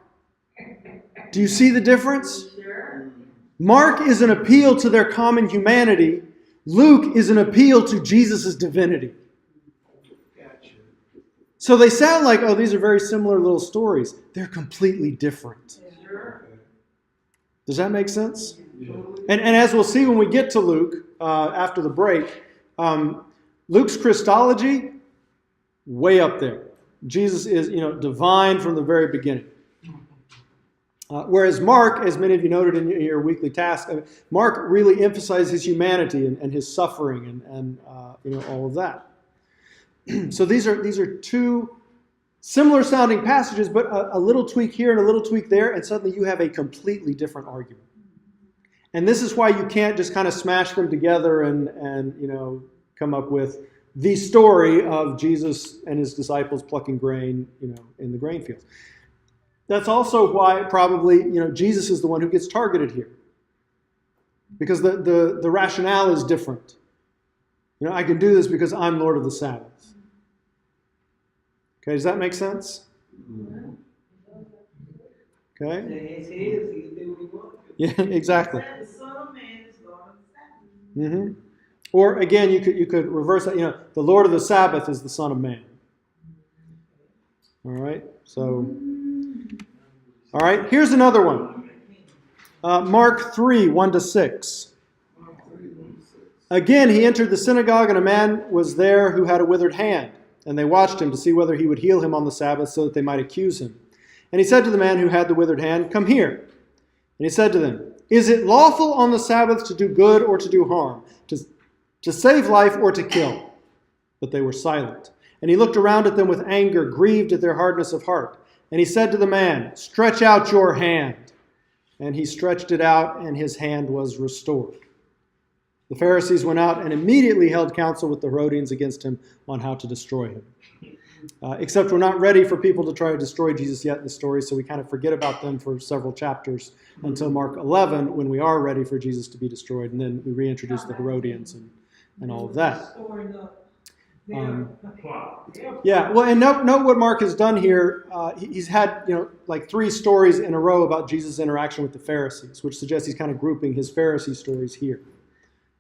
Do you see the difference? sure. Mark is an appeal to their common humanity. Luke is an appeal to Jesus' divinity. Gotcha. So they sound like, oh, these are very similar little stories. They're completely different. Sure. Does that make sense? Totally. And as we'll see when we get to Luke after the break, Luke's Christology, way up there. Jesus is, divine from the very beginning. Whereas Mark, as many of you noted in your weekly task, Mark really emphasizes his humanity and his suffering and all of that. So these are two similar sounding passages, but a little tweak here and a little tweak there, and suddenly you have a completely different argument. And this is why you can't just kind of smash them together and come up with the story of Jesus and his disciples plucking grain, in the grain fields. That's also why probably, Jesus is the one who gets targeted here. Because the rationale is different. I can do this because I'm Lord of the Sabbath. Okay, does that make sense? Okay? It's his, he can do what he wants. Yeah, exactly. The Son of Man is Lord of the Sabbath. Mm-hmm. Or again, you could reverse that. The Lord of the Sabbath is the Son of Man. All right. So, all right. Here's another one. Mark 3, 1-6. Again, he entered the synagogue, and a man was there who had a withered hand. And they watched him to see whether he would heal him on the Sabbath, so that they might accuse him. And he said to the man who had the withered hand, "Come here." And he said to them, "Is it lawful on the Sabbath to do good or to do harm, to save life or to kill?" But they were silent. And he looked around at them with anger, grieved at their hardness of heart. And he said to the man, "Stretch out your hand." And he stretched it out, and his hand was restored. The Pharisees went out and immediately held counsel with the Herodians against him on how to destroy him. Except we're not ready for people to try to destroy Jesus yet in the story, so we kind of forget about them for several chapters until Mark 11, when we are ready for Jesus to be destroyed, and then we reintroduce the Herodians and all of that. Storing up Plot. Yeah, well, and note what Mark has done here. He's had, like 3 stories in a row about Jesus' interaction with the Pharisees, which suggests he's kind of grouping his Pharisee stories here.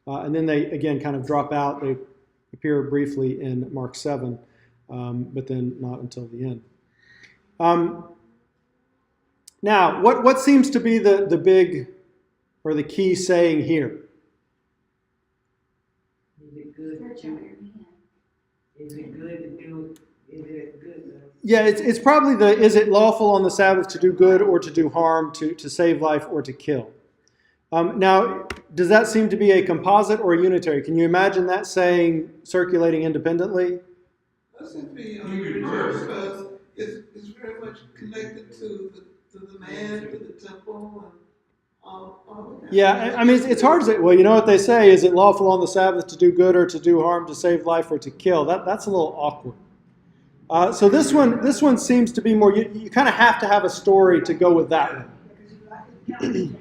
And then they, again, kind of drop out. They appear briefly in Mark 7, but then not until the end. Now, what seems to be the big or the key saying here? Is it good to do? Is it good to do? Is it good? Yeah, it's probably is it lawful on the Sabbath to do good or to do harm, to save life or to kill? Now, does that seem to be a composite or a unitary? Can you imagine that saying circulating independently? That should be You could reverse it. because it's very much connected to the man, to the temple, and all of that. Yeah, I mean, it's hard to say. Well, you know what they say, is it lawful on the Sabbath to do good or to do harm, to save life or to kill? That's a little awkward. So this one seems to be more, you kind of have to have a story to go with that one.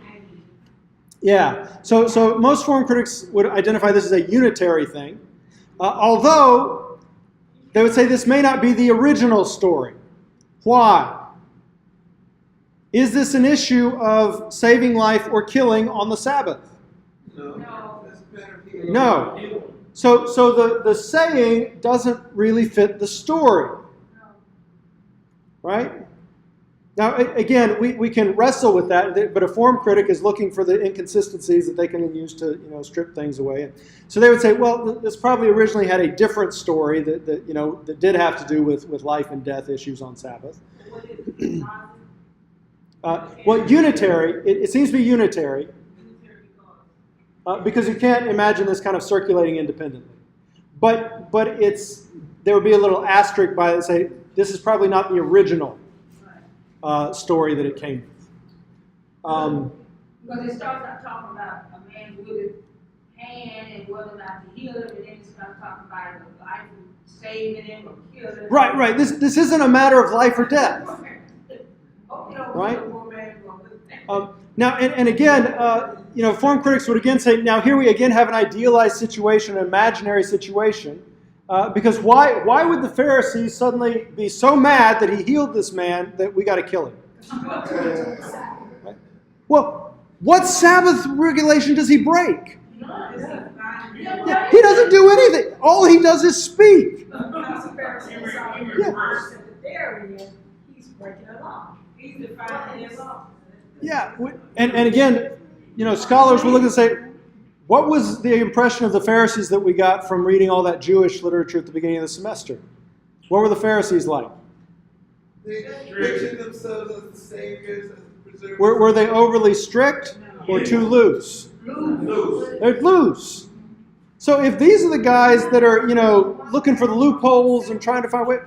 Yeah, so most form critics would identify this as a unitary thing, although they would say this may not be the original story. Why? Is this an issue of saving life or killing on the Sabbath? No, that's better here. No. So the saying doesn't really fit the story. Right? Now, again, we can wrestle with that, but a form critic is looking for the inconsistencies that they can use to strip things away. So they would say, well, this probably originally had a different story that did have to do with life and death issues on Sabbath. Well, unitary, it seems to be unitary, because you can't imagine this kind of circulating independently. But there would be a little asterisk by it, say, this is probably not the original. story that it came with. Because it starts out talking about a man's withered hand and whether or not to heal him, and then it starts talking about the life of saving him or killing him. Right. This isn't a matter of life or death. Right? Now, and again, form critics would again say, now here we again have an idealized situation, an imaginary situation, because why would the Pharisees suddenly be so mad that he healed this man that we got to kill him? Right? Well, what Sabbath regulation does he break? Yeah, he doesn't do anything. All he does is speak. He's breaking the law. He's defining the law. Yeah, and again, scholars will look and say, what was the impression of the Pharisees that we got from reading all that Jewish literature at the beginning of the semester? What were the Pharisees like? They picture themselves as the saviors, as the preservers. Were they overly strict or too loose? Loose. They're loose. So if these are the guys that are, looking for the loopholes and trying to find ways,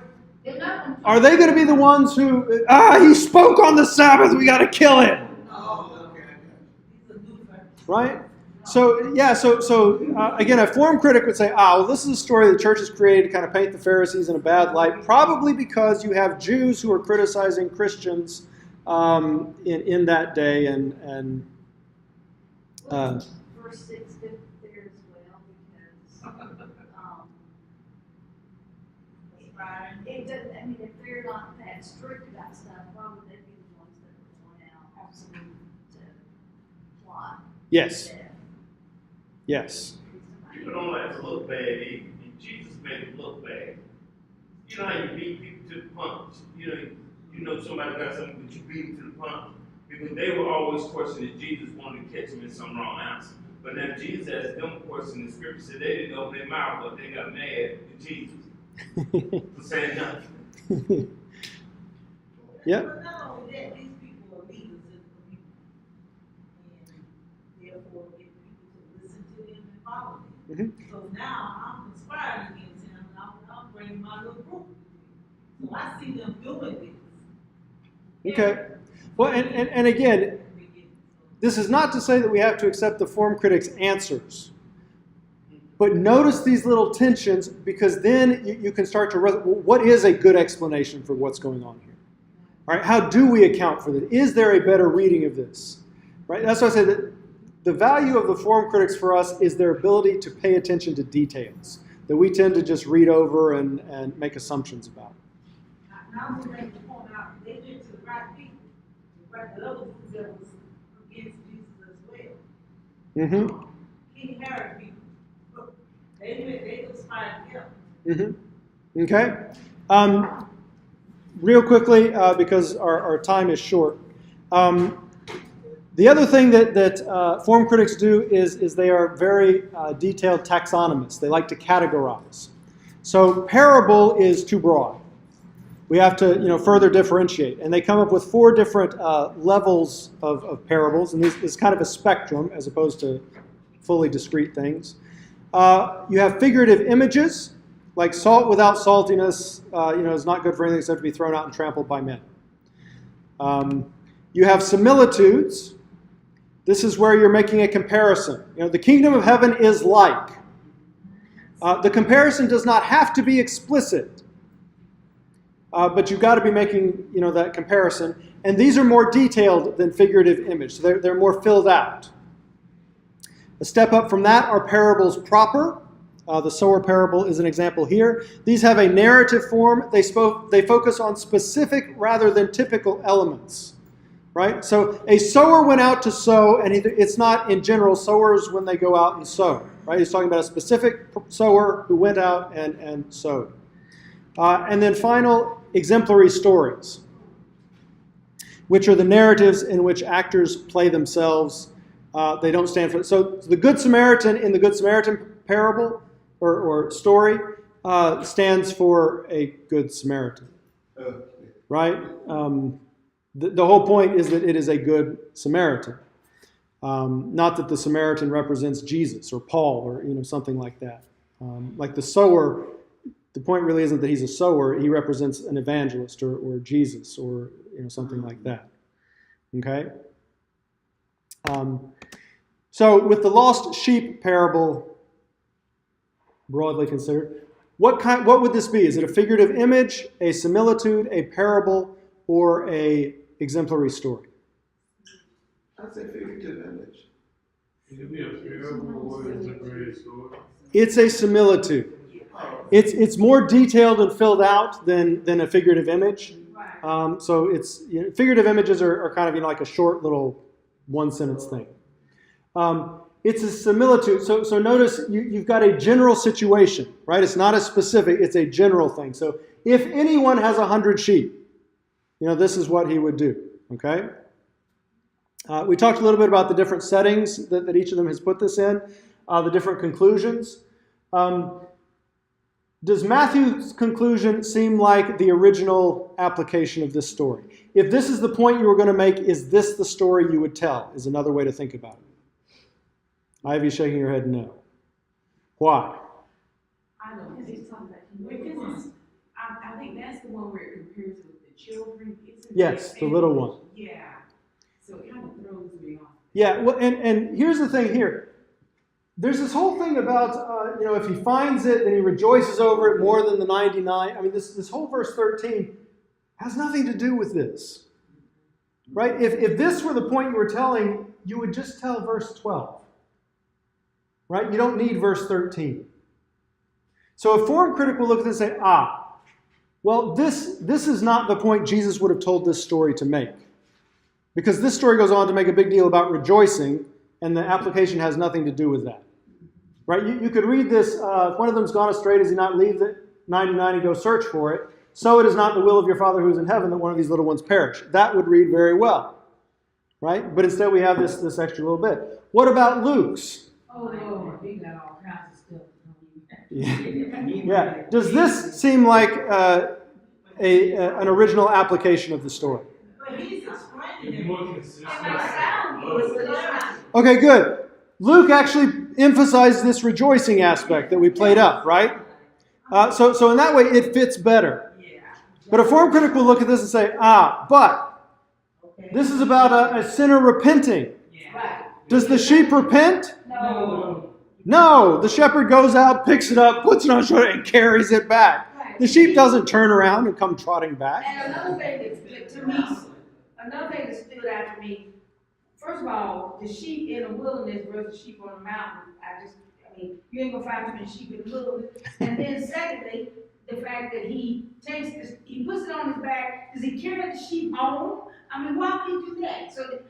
are they going to be the ones who, he spoke on the Sabbath, we got to kill him? Right? So again, a form critic would say, well, this is a story the church has created to kind of paint the Pharisees in a bad light, probably because you have Jews who are criticizing Christians in that day. And verse 6 fit there as well, because it doesn't, if they're not that strict about stuff, why would they be the ones that would point out absolutely to plot? yes. Yes. People don't like to look bad, and Jesus made it look bad. You know how you beat people to the punch? You know somebody got something, but you beat them to the punch. Because they were always questioning Jesus wanted to catch them in some wrong answer. But now Jesus asked them a question, the scripture said they didn't open their mouth, but they got mad at Jesus for saying nothing. Yep. But not only that, these people are leaders in the people. And therefore get people to listen to them and follow them. Mhm. So now I'm conspiring against him, and I'm bringing my little group. So I see them doing this. Okay. Well, and again, this is not to say that we have to accept the form critic's answers. But notice these little tensions, because then you can start to, what is a good explanation for what's going on here? All right, how do we account for this? Is there a better reading of this? Right? That's why I say that the value of the form critics for us is their ability to pay attention to details that we tend to just read over and make assumptions about. Now to make the point out, they went to the right people, the other group that was against Jesus as well. Mm-hmm. King Herod people. They conspired together. Mm-hmm. Okay. Real quickly, because our time is short. The other thing that form critics do is they are very detailed taxonomists. They like to categorize. So parable is too broad. We have to further differentiate. And they come up with 4 different levels of parables. And this is kind of a spectrum as opposed to fully discrete things. You have figurative images, like salt without saltiness, is not good for anything except to be thrown out and trampled by men. You have similitudes. This is where you're making a comparison. The kingdom of heaven is like. The comparison does not have to be explicit, but you've got to be making that comparison. And these are more detailed than figurative image. So they're more filled out. A step up from that are parables proper. The sower parable is an example here. These have a narrative form. They focus on specific rather than typical elements. Right? So a sower went out to sow, and it's not in general sowers when they go out and sow. Right? He's talking about a specific sower who went out and sowed. And then final, exemplary stories, which are the narratives in which actors play themselves. They don't stand for it. So the Good Samaritan in the Good Samaritan parable or story stands for a Good Samaritan. Right? The whole point is that it is a Good Samaritan. Not that the Samaritan represents Jesus or Paul or something like that. Like the sower the point really isn't that he's a sower. He represents an evangelist or Jesus or something like that. Okay? So with the lost sheep parable broadly considered, what would this be? Is it a figurative image, a similitude, a parable, or a exemplary story? I'd say figurative image. It could be a parable or it's a great story. It's a similitude. It's more detailed and filled out than a figurative image. So it's figurative images are kind of like a short little one-sentence thing. It's a similitude. So notice you've got a general situation, right? It's not a specific, it's a general thing. So if anyone has 100 sheep, this is what he would do, okay? We talked a little bit about the different settings that each of them has put this in, the different conclusions. Does Matthew's conclusion seem like the original application of this story? If this is the point you were going to make, is this the story you would tell, is another way to think about it. Ivy shaking her head no. Why? I know, because he's talking about, I think that's the one where it compares with the children. Yes, the little one. Yeah, so it kind of throws me off. Yeah, well, and here's the thing here. There's this whole thing about, if he finds it, then he rejoices over it more than the 99. I mean, this whole verse 13 has nothing to do with this. Right? If this were the point you were telling, you would just tell verse 12. Right? You don't need verse 13. So a form critic will look at this and say, well, this is not the point Jesus would have told this story to make. Because this story goes on to make a big deal about rejoicing, and the application has nothing to do with that. Right? You could read this, if one of them's gone astray, does he not leave the 99 and go search for it? So it is not the will of your Father who is in heaven that one of these little ones perish. That would read very well. Right? But instead we have this extra little bit. What about Luke's? Oh, Lord, we got all kinds of stuff. Yeah. Does this seem like an original application of the story? But he's explaining It's it. more consistent. It might sound good, but it's not. Okay, good. Luke actually emphasized this rejoicing aspect that we played up, right? So in that way, it fits better. Yeah. But a form critic will look at this and say, but this is about a sinner repenting. Yeah. Right. Does the sheep repent? No. No. The shepherd goes out, picks it up, puts it on his shoulder, and carries it back. Right. The sheep doesn't turn around and come trotting back. And another thing that stood out to me, first of all, the sheep in the wilderness versus sheep on the mountain, you ain't gonna find too many sheep in the wilderness. And then secondly, the fact that he puts it on his back, does he carry the sheep home? I mean, why would he do that? So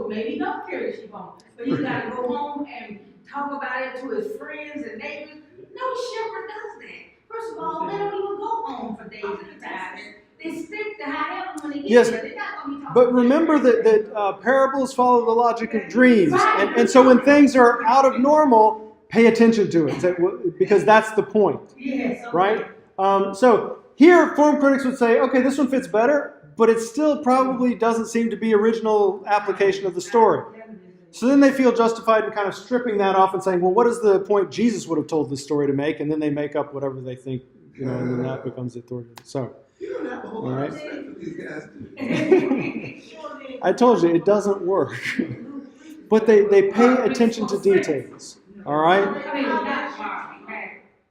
maybe he don't carry the sheep home, but he's gotta go home and talk about it to his friends and neighbors. No shepherd does that. First of all, they don't even go home for days at a time. They stick to high heaven when they get Yes, there. They're not gonna be talking but about remember that parables follow the logic of dreams. And so when things are out of normal, pay attention to it, because that's the point, Yes. right? So here, form critics would say, okay, this one fits better, but it still probably doesn't seem to be original application of the story. So then they feel justified in kind of stripping that off and saying, well, what is the point Jesus would have told this story to make? And then they make up whatever they think, and then that becomes the authority. So, You don't have a whole All lot right. of respect for these guys, do you? I told you, it doesn't work. But they pay attention to details. All right? I mean, that's fine.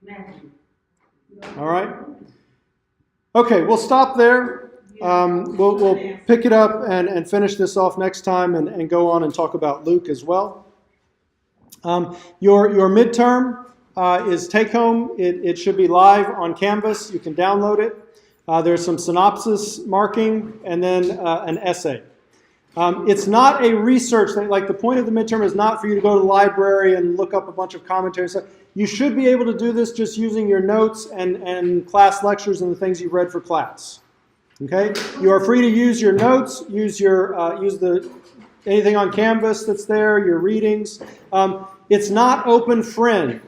Matthew. All right? Okay, we'll stop there. We'll pick it up and finish this off next time and go on and talk about Luke as well. Your midterm is take home. It should be live on Canvas. You can download it. There's some synopsis marking and then an essay. It's not a research thing. Like the point of the midterm is not for you to go to the library and look up a bunch of commentaries. You should be able to do this just using your notes and class lectures and the things you've read for class. Okay? You are free to use your notes, use anything on Canvas that's there, your readings. It's not open friend.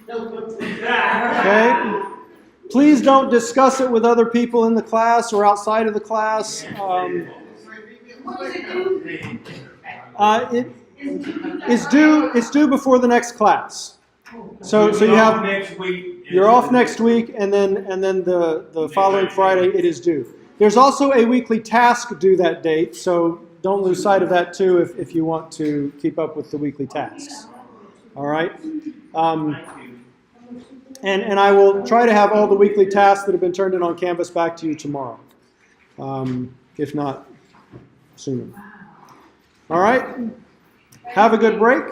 Okay? Please don't discuss it with other people in the class or outside of the class. What does it do? It's due before the next class. So you We're off have, next week. you're off next week, and then the following Friday it is due. There's also a weekly task due that date, so don't lose sight of that too if you want to keep up with the weekly tasks. All right? Thank you. And I will try to have all the weekly tasks that have been turned in on Canvas back to you tomorrow, if not sooner. All right? Have a good break.